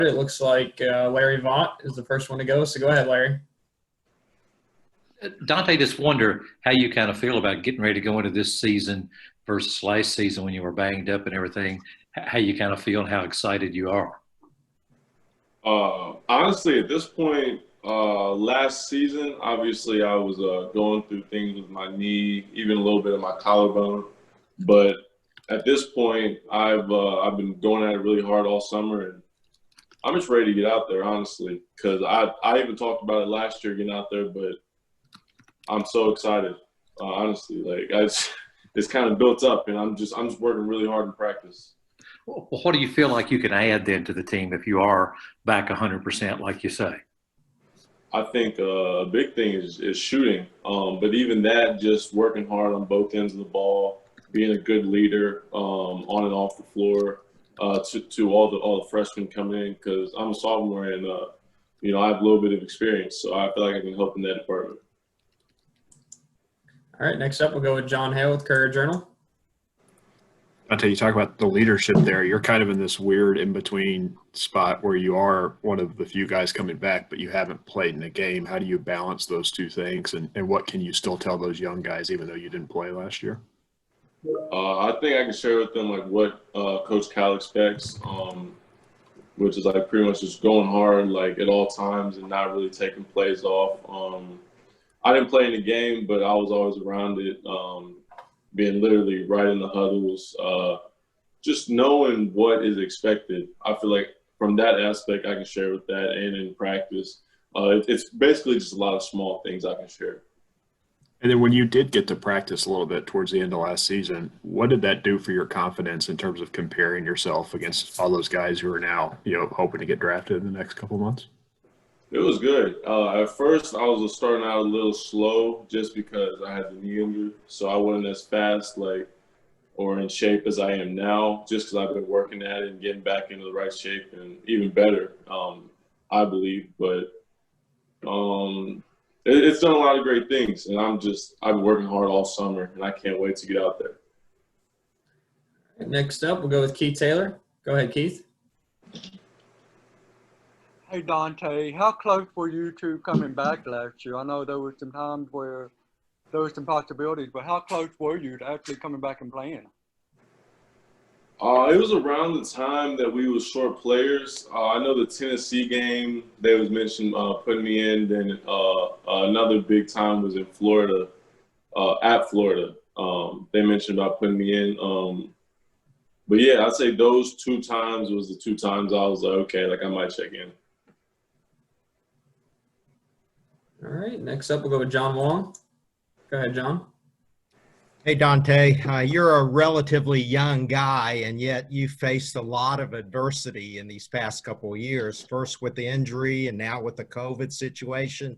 It looks like Larry Vaught is the first one to go. So go ahead, Larry. Dontaie, just wonder how you kind of feel about getting ready to go into this season versus last season when you were banged up and everything. How you kind of feel and how excited you are. Honestly, at this point, last season, obviously I was going through things with my knee, even a little bit of my collarbone. But at this point, I've been going at it really hard all summer, and I'm just ready to get out there, honestly, because I even talked about it last year getting out there, but I'm so excited, honestly. Like it's kind of built up, and I'm just working really hard in practice. Well, what do you feel like you can add then to the team if you are back 100%, like you say? I think a big thing is shooting, but even that, just working hard on both ends of the ball, being a good leader on and off the floor. To all the freshmen coming in, because I'm a sophomore and I have a little bit of experience, so I feel like I can help in that department. All right, next up we'll go with John Hale with Courier Journal. Dontaie, you talk about the leadership there. You're kind of in this weird in-between spot where you are one of the few guys coming back, but you haven't played in a game. How do you balance those two things, and what can you still tell those young guys even though you didn't play last year? I think I can share with them like what Coach Cal expects, which is like pretty much just going hard like at all times and not really taking plays off. I didn't play in the game, but I was always around it, being literally right in the huddles, just knowing what is expected. I feel like from that aspect I can share with that, and in practice, it's basically just a lot of small things I can share. And then when you did get to practice a little bit towards the end of last season, what did that do for your confidence in terms of comparing yourself against all those guys who are now, hoping to get drafted in the next couple of months? It was good. At first, I was starting out a little slow just because I had the knee injury, so I wasn't as fast or in shape as I am now, just because I've been working at it and getting back into the right shape and even better, I believe. But it's done a lot of great things, and I've been working hard all summer, and I can't wait to get out there. Next up, we'll go with Keith Taylor. Go ahead, Keith. Hey, Dontaie, how close were you to coming back last year? I know there were some times where there were some possibilities, but how close were you to actually coming back and playing? It was around the time that we was short players. I know the Tennessee game, they was mentioned putting me in. Then another big time was in Florida, at Florida. They mentioned about putting me in. But yeah, I'd say those 2 times was the 2 times I was like, okay, like I might check in. All right, next up we'll go with John Wong. Go ahead, John. Hey, Dontaie, you're a relatively young guy, and yet you faced a lot of adversity in these past couple of years, first with the injury and now with the COVID situation.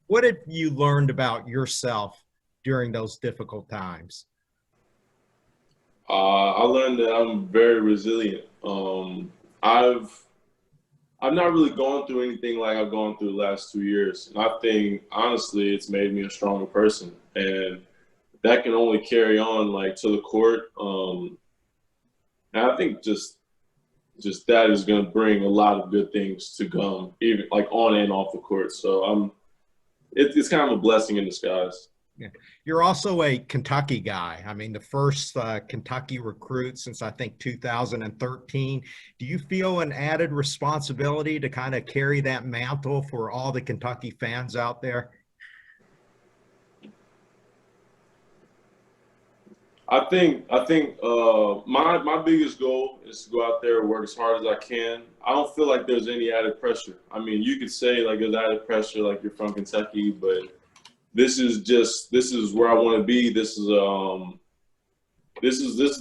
What have you learned about yourself during those difficult times? I learned that I'm very resilient. I've not really gone through anything like I've gone through the last 2 years, and I think honestly it's made me a stronger person, and that can only carry on like to the court. And I think just that is going to bring a lot of good things to come, even like on and off the court. So it's kind of a blessing in disguise. Yeah. You're also a Kentucky guy. I mean, the first Kentucky recruit since I think 2013. Do you feel an added responsibility to kind of carry that mantle for all the Kentucky fans out there? I think my biggest goal is to go out there and work as hard as I can. I don't feel like there's any added pressure. I mean, you could say like there's added pressure, like you're from Kentucky, but this is where I want to be. This is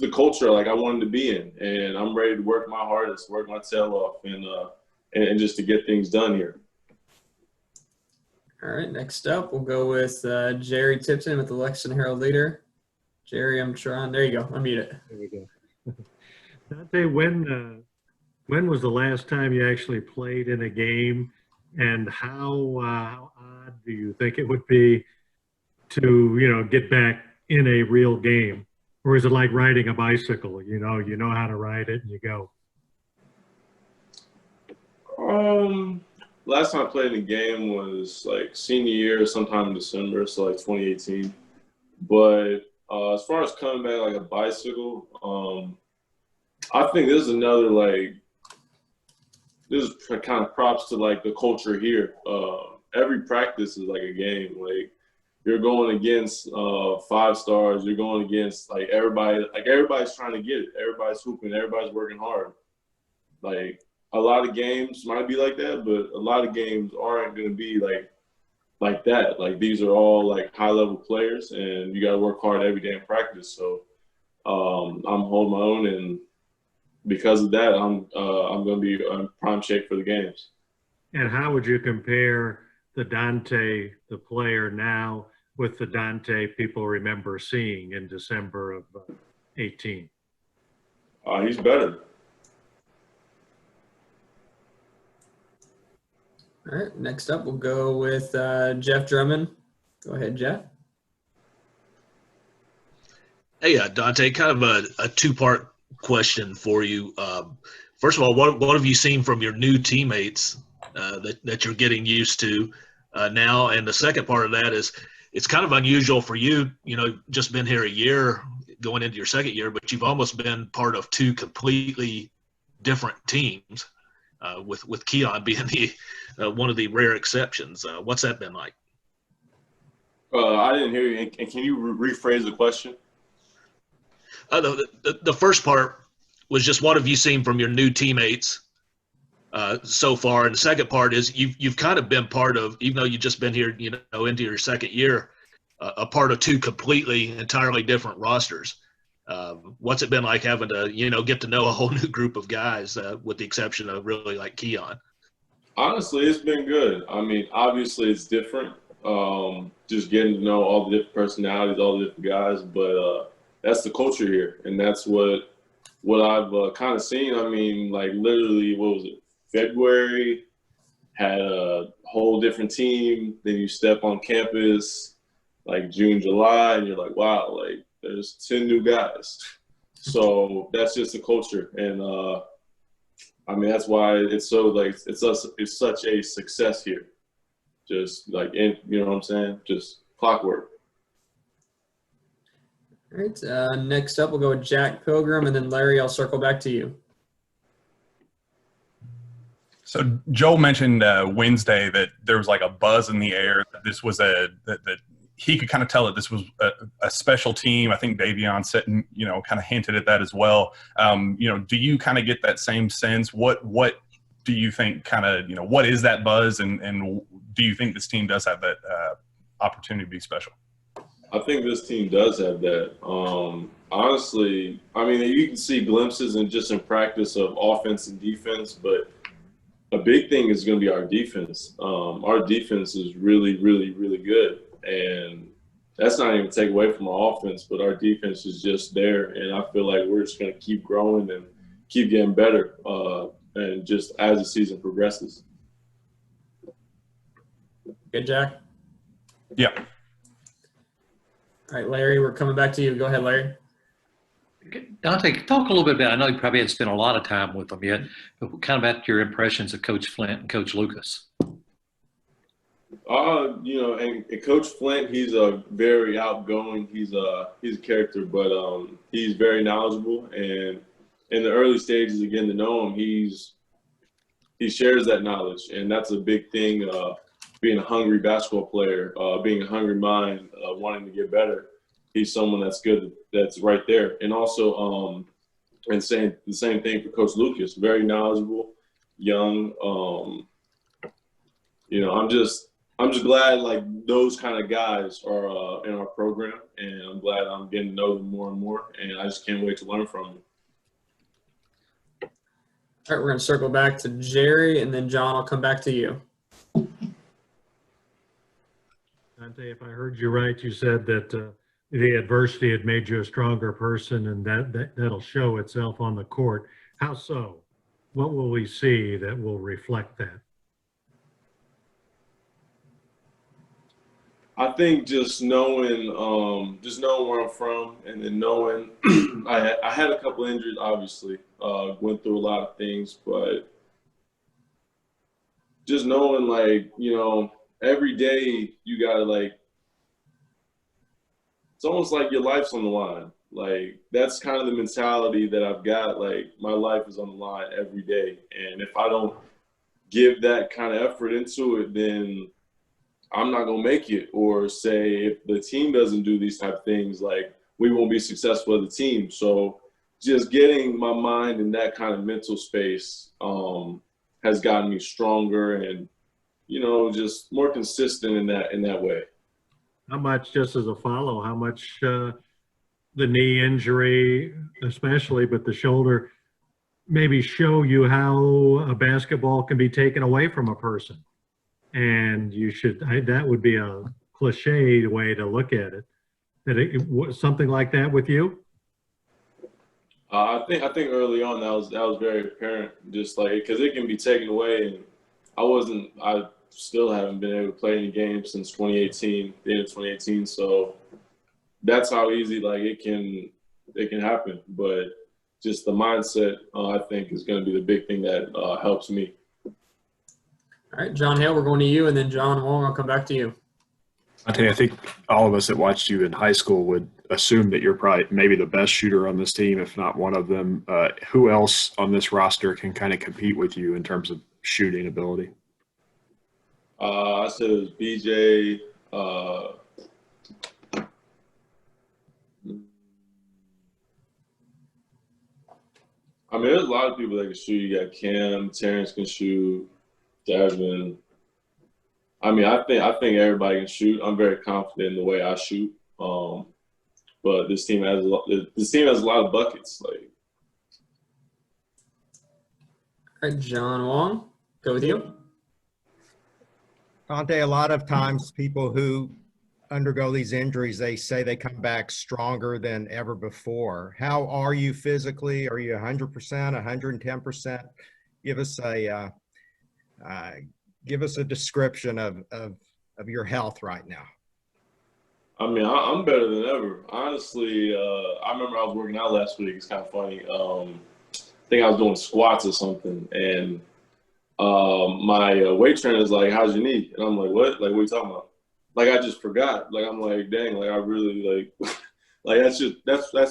the culture like I wanted to be in, and I'm ready to work my hardest, work my tail off, and just to get things done here. All right, next up we'll go with Jerry Tipton with the Lexington Herald Leader. Jerry, I'm trying. There you go. Unmute it. There we go. Dontaie, when was the last time you actually played in a game, and how odd do you think it would be to get back in a real game, or is it like riding a bicycle? You know how to ride it and you go. Last time I played in a game was like senior year, sometime in December, so like 2018. But as far as coming back like a bicycle, I think this is another this is kind of props to like the culture here. Every practice is like a game. Like you're going against 5 stars. You're going against like everybody. Like everybody's trying to get it. Everybody's hooping. Everybody's working hard. Like a lot of games might be like that, but a lot of games aren't going to be like that. Like these are all like high level players, and you got to work hard every day in practice. So I'm holding my own, and because of that, I'm going to be in prime shape for the games. And how would you compare the Dontaie, the player now, with the Dontaie people remember seeing in December of 18? He's better. All right, next up, we'll go with Jeff Drummond. Go ahead, Jeff. Hey, Dontaie, kind of a two-part question for you. First of all, what have you seen from your new teammates that you're getting used to now? And the second part of that is it's kind of unusual for you, just been here a year, going into your second year, but you've almost been part of 2 completely different teams, with Keon being the one of the rare exceptions. What's that been like? I didn't hear you. And can you rephrase the question? The first part was just what have you seen from your new teammates so far, and the second part is you've kind of been part of, even though you've just been here, into your second year, a part of 2 completely, entirely different rosters. What's it been like having to, get to know a whole new group of guys, with the exception of really like Keon? Honestly, it's been good. I mean, obviously it's different. Just getting to know all the different personalities, all the different guys, but that's the culture here, and that's what I've kind of seen. I mean, like literally, what was it? February, had a whole different team. Then you step on campus, like June, July, and you're like, wow, like there's 10 new guys. So that's just the culture, and I mean that's why it's so like it's such a success here. Just like you know what I'm saying? Just clockwork. All right, next up, we'll go with Jack Pilgrim, and then Larry, I'll circle back to you. So Joel mentioned Wednesday that there was like a buzz in the air. That this was that he could kind of tell that this was a special team. I think Davion said, kind of hinted at that as well. Do you kind of get that same sense? What do you think kind of, what is that buzz? And do you think this team does have that opportunity to be special? I think this team does have that. Honestly, I mean, you can see glimpses and just in practice of offense and defense, but a big thing is going to be our defense. Our defense is really, really, really good. And that's not even take away from our offense, but our defense is just there. And I feel like we're just going to keep growing and keep getting better, and just as the season progresses. Good, Jack? Yeah. All right, Larry, we're coming back to you. Go ahead, Larry. Dontaie, talk a little bit about, I know you probably haven't spent a lot of time with them yet, but kind of about your impressions of Coach Flint and Coach Lucas. And Coach Flint, he's a very outgoing. He's a character, but he's very knowledgeable. And in the early stages, again, to know him, he shares that knowledge, and that's a big thing. Being a hungry basketball player, being a hungry mind, wanting to get better. He's someone that's good, that's right there. And also, and saying the same thing for Coach Lucas, very knowledgeable, young. I'm just glad like those kind of guys are in our program, and I'm glad I'm getting to know them more and more, and I just can't wait to learn from them. All right, we're going to circle back to Jerry, and then John, I'll come back to you. Dontaie, if I heard you right, you said that the adversity had made you a stronger person, and that'll show itself on the court. How so? What will we see that will reflect that? I think just knowing where I'm from, and then knowing I had a couple injuries, obviously, went through a lot of things, but just knowing, like, you know, every day you got to, like, it's almost like your life's on the line. Like, that's kind of the mentality that I've got. Like, my life is on the line every day. And if I don't give that kind of effort into it, then I'm not going to make it. Or say if the team doesn't do these type of things, like, we won't be successful as a team. So just getting my mind in that kind of mental space has gotten me stronger and, you know, just more consistent in that way. How much, just as a follow, how much the knee injury, especially, but the shoulder, maybe show you how a basketball can be taken away from a person? And you should, that would be a cliche way to look at it. That something like that with you? I think early on that was very apparent, just like, because it can be taken away, and I still haven't been able to play any games since 2018, the end of 2018. So that's how easy, like, it can happen. But just the mindset, I think, is going to be the big thing that helps me. All right, John Hale, we're going to you, and then John Wong, I'll come back to you. I think all of us that watched you in high school would assume that you're probably maybe the best shooter on this team, if not one of them. Who else on this roster can kind of compete with you in terms of shooting ability? I said it was BJ. I mean, there's a lot of people that can shoot. You got Cam, Terrence can shoot, Devin. I mean, I think everybody can shoot. I'm very confident in the way I shoot. But this team has a lot of buckets. Like, All right, John Wong, go with you. Dontaie, a lot of times people who undergo these injuries, they say they come back stronger than ever before. How are you physically? Are you 100%, 110%? Give us a description of your health right now. I mean, I'm better than ever. Honestly, I remember I was working out last week. It's kind of funny. I think I was doing squats or something, and my weight trainer is like, "How's your knee?" And I'm like, "What? Like, what are you talking about?" Like, I just forgot. Like, I'm like, dang, like, I really, like, like, that's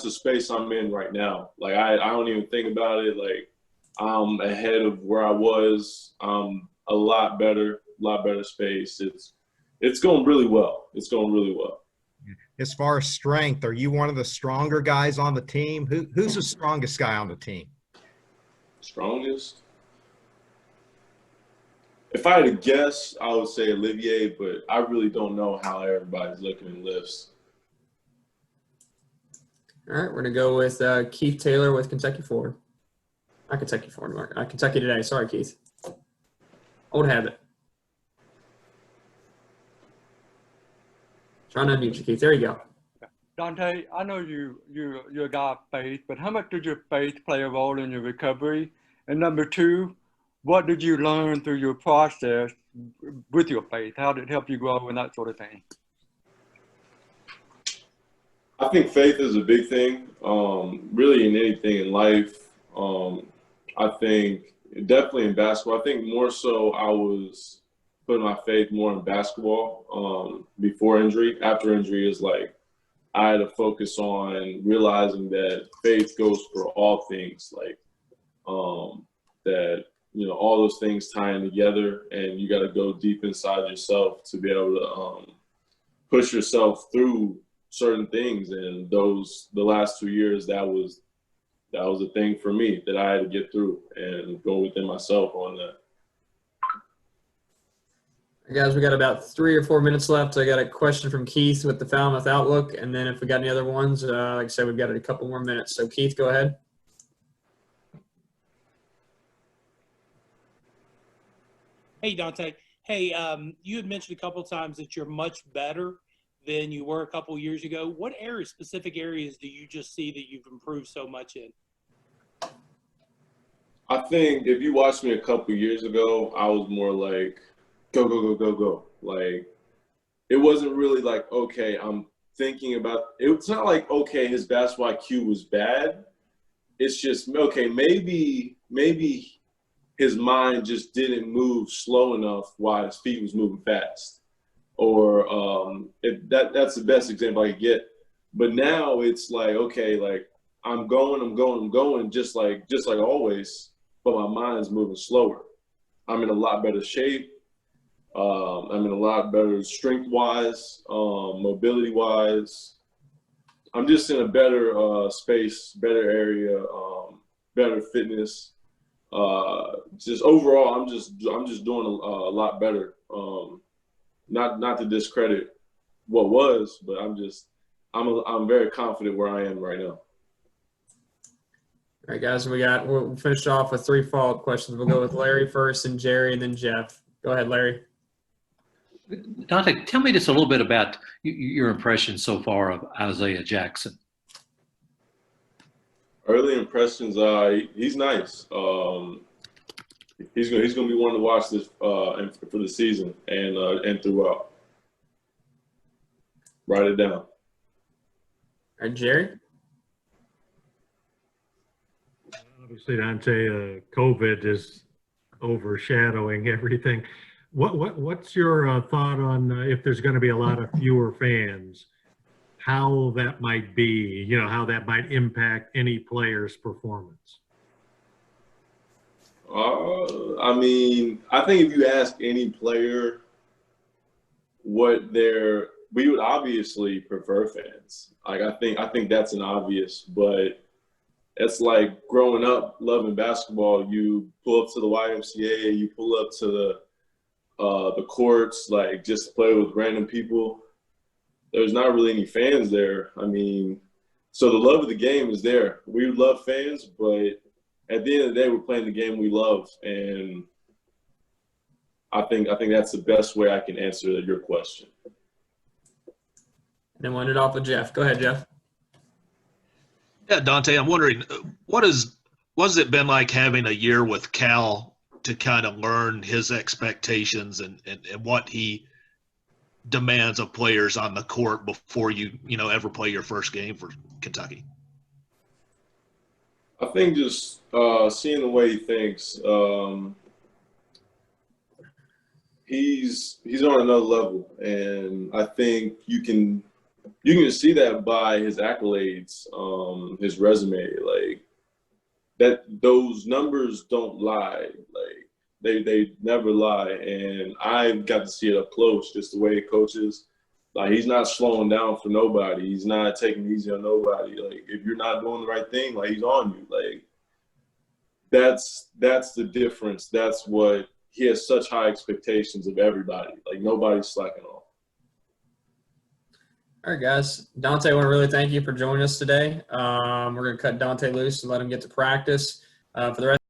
the space I'm in right now. Like, I don't even think about it. Like, I'm ahead of where I was. A lot better space. It's going really well. It's going really well. As far as strength, are you one of the stronger guys on the team? Who's the strongest guy on the team? Strongest? If I had to guess, I would say Olivier, but I really don't know how everybody's looking in lifts. All right, we're going to go with Keith Taylor with Kentucky Forward. Not Kentucky Forward, Kentucky Today. Sorry, Keith. Old habit. Trying to unmute you, Keith. There you go. Dontaie, I know you're a guy of faith, but how much did your faith play a role in your recovery? And number two, what did you learn through your process with your faith? How did it help you grow and that sort of thing? I think faith is a big thing, really in anything in life. I think definitely in basketball. I think more so I was putting my faith more in basketball before injury. After injury is like I had to focus on realizing that faith goes for all things, like that, you know, all those things tying together, and you got to go deep inside yourself to be able to push yourself through certain things. And the last 2 years, that was a thing for me that I had to get through and go within myself on that. Guys, we got about 3 or 4 minutes left. I got a question from Keith with the Falmouth Outlook, and then if we got any other ones, like I said, we've got a couple more minutes. So, Keith, go ahead. Hey, Dontaie. Hey, you had mentioned a couple of times that you're much better than you were a couple of years ago. What specific areas do you just see that you've improved so much in? I think if you watched me a couple of years ago, I was more like, go, go, go, go, go. Like, it wasn't really like, okay, I'm thinking about – it's not like, okay, his basketball IQ was bad. It's just, okay, maybe his mind just didn't move slow enough while his feet was moving fast. Or that's the best example I could get. But now it's like, okay, like I'm going, just like always, but my mind's moving slower. I'm in a lot better shape. I'm in a lot better strength-wise, mobility-wise. I'm just in a better space, better area, better fitness. Just overall, I'm just doing a lot better. Not to discredit what was, but I'm very confident where I am right now. All right, guys, we'll finish off with 3 follow-up questions. We'll go with Larry first, and Jerry, and then Jeff. Go ahead, Larry. Dontaie, tell me just a little bit about your impression so far of Isaiah Jackson. Early impressions, he's nice. He's going to be one to watch this for the season and throughout. Write it down. All right, Jerry. Obviously, Dontaie, COVID is overshadowing everything. What's your thought on if there's going to be a lot of fewer fans, how that might be, how that might impact any player's performance? I mean, I think if you ask any player we would obviously prefer fans. Like I think that's an obvious, but it's like growing up loving basketball. You pull up to the YMCA, you pull up to the courts, like just to play with random people. There's not really any fans there. I mean, so the love of the game is there. We love fans, but at the end of the day, we're playing the game we love, and I think that's the best way I can answer your question. Then we'll end it off with Jeff. Go ahead, Jeff. Yeah, Dontaie, I'm wondering, what has it been like having a year with Cal to kind of learn his expectations and what he demands of players on the court before you ever play your first game for Kentucky? I think just seeing the way he thinks, he's on another level, and I think you can see that by his accolades, his resume, like that. Those numbers don't lie, like they never lie, and I got to see it up close, just the way he coaches. Like he's not slowing down for nobody. He's not taking it easy on nobody. Like if you're not doing the right thing, like he's on you. Like that's the difference. That's what he has such high expectations of everybody. Like nobody's slacking off. All right, guys. Dontaie, I want to really thank you for joining us today. We're going to cut Dontaie loose and let him get to practice. For the rest